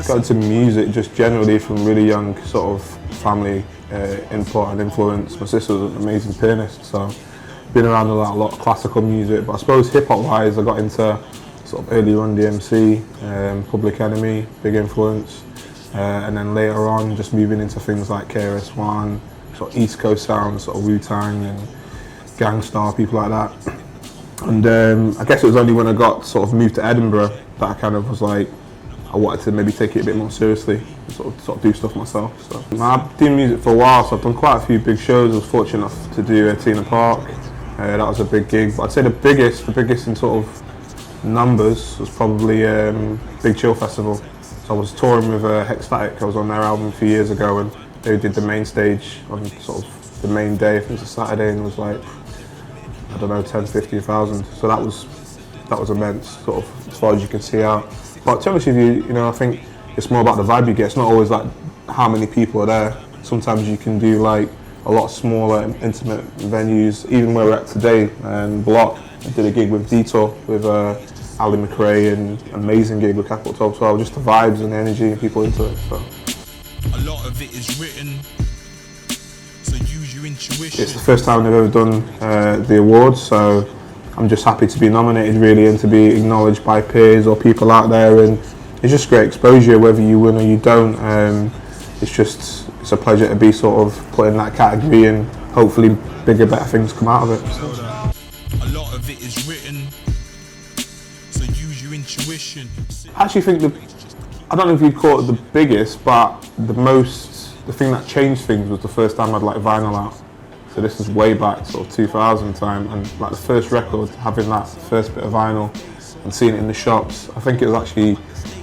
Got into music just generally from really young, sort of family input and influence. My sister was an amazing pianist, so been around a lot of classical music. But I suppose hip hop wise, I got into sort of early Run DMC, Public Enemy, big influence, and then later on just moving into things like KRS-One, sort of East Coast sounds, sort of Wu-Tang and Gangstar, people like that. And I guess it was only when I got sort of moved to Edinburgh that I kind of was like, I wanted to maybe take it a bit more seriously, sort of do stuff myself. So I've been doing music for a while, so I've done quite a few big shows. I was fortunate enough to do Tina Park. That was a big gig, but I'd say the biggest in sort of numbers was probably Big Chill Festival. So I was touring with Hexstatic. I was on their album a few years ago, and they did the main stage on sort of the main day. I think it was a Saturday, and it was like, I don't know, 10, 15,000. So that was immense, sort of as far as you can see out. But to be honest with you, I think it's more about the vibe you get. It's not always like how many people are there. Sometimes you can do like a lot smaller, intimate venues. Even where we're at today, Block, I did a gig with Detour with Ali McRae, and amazing gig with Capital 1212. Just the vibes and the energy and people into it. So. A lot of it is written, so use your intuition. It's the first time I've ever done the awards, so I'm just happy to be nominated really and to be acknowledged by peers or people out there, and it's just great exposure whether you win or you don't. It's a pleasure to be sort of put in that category, and hopefully bigger, better things come out of it. So. A lot of it is written, so use your intuition. I actually think I don't know if you'd call it the biggest, but the thing that changed things was the first time I'd like vinyl out. So this is way back, sort of 2000 time, and like the first record, having that first bit of vinyl and seeing it in the shops. I think it was actually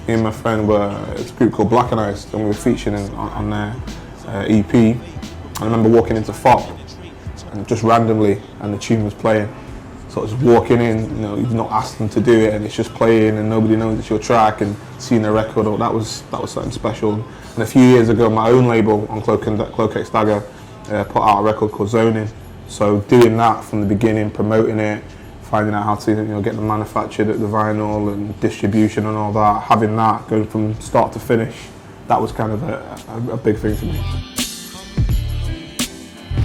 me and my friend it's a group called Black and Ice, and we were featuring on their EP. I remember walking into FOP, and just randomly, and the tune was playing. So just walking in, you've not asked them to do it, and it's just playing, and nobody knows it's your track, and seeing the record, that was something special. And a few years ago, my own label on Cloakex Dagger put out a record called Zoning. So doing that from the beginning, promoting it, finding out how to get them manufactured at the vinyl and distribution and all that, having that going from start to finish, that was kind of a big thing for me.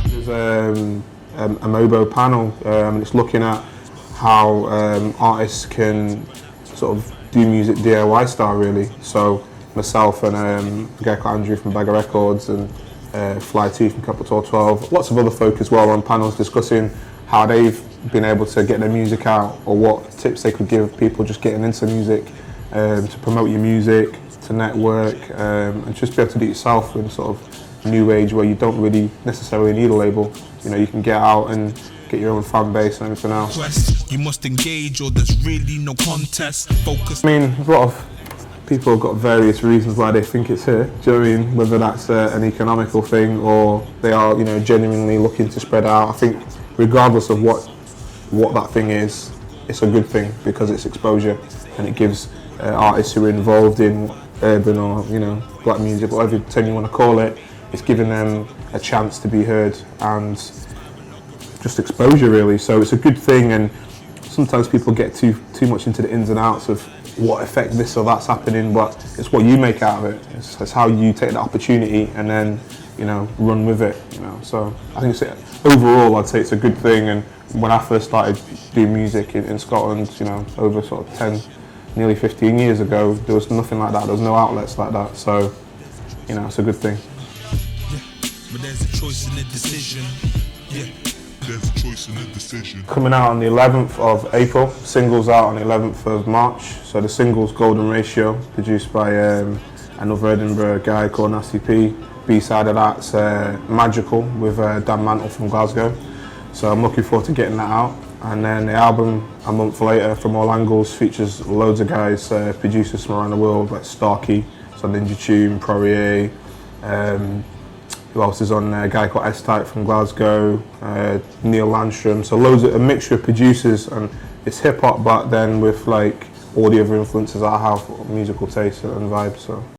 There's a MOBO panel, and it's looking at how artists can sort of do music DIY style really. So myself and a guy called Andrew from Bagger Records, and Fly T from Capital 12, lots of other folk as well on panels discussing how they've been able to get their music out, or what tips they could give people just getting into music, to promote your music, to network, and just be able to do it yourself in sort of new age where you don't really necessarily need a label. You can get out and get your own fan base and everything else. You must engage, or there's really no contest. Focus. I mean, a lot of people have got various reasons why they think it's here. Do you know what I mean? Whether that's an economical thing, or they are, genuinely looking to spread out. I think regardless of what that thing is, it's a good thing because it's exposure, and it gives artists who are involved in urban or black music, whatever term you want to call it, it's giving them a chance to be heard and just exposure really. So it's a good thing, and sometimes people get too much into the ins and outs of what effect this or that's happening, but it's what you make out of it. It's how you take the opportunity and then run with it. So I think overall I'd say it's a good thing. And when I first started doing music in Scotland, over sort of 10, nearly 15 years ago, there was nothing like that. There was no outlets like that. So it's a good thing. But there's a choice in the decision. There's a choice in the decision. Coming out on the 11th of April, singles out on the 11th of March. So the singles Golden Ratio, produced by another Edinburgh guy called Nasty P. B-side of that's Magical with Dan Mantle from Glasgow. So I'm looking forward to getting that out. And then the album a month later, From All Angles, features loads of guys, producers from around the world like Starkey, so Ninja Tune, Poirier. Who else is on there? A guy called S-Type from Glasgow, Neil Landstrom. So a mixture of producers, and it's hip hop, but then with like all the other influences I have, musical taste and vibes. So.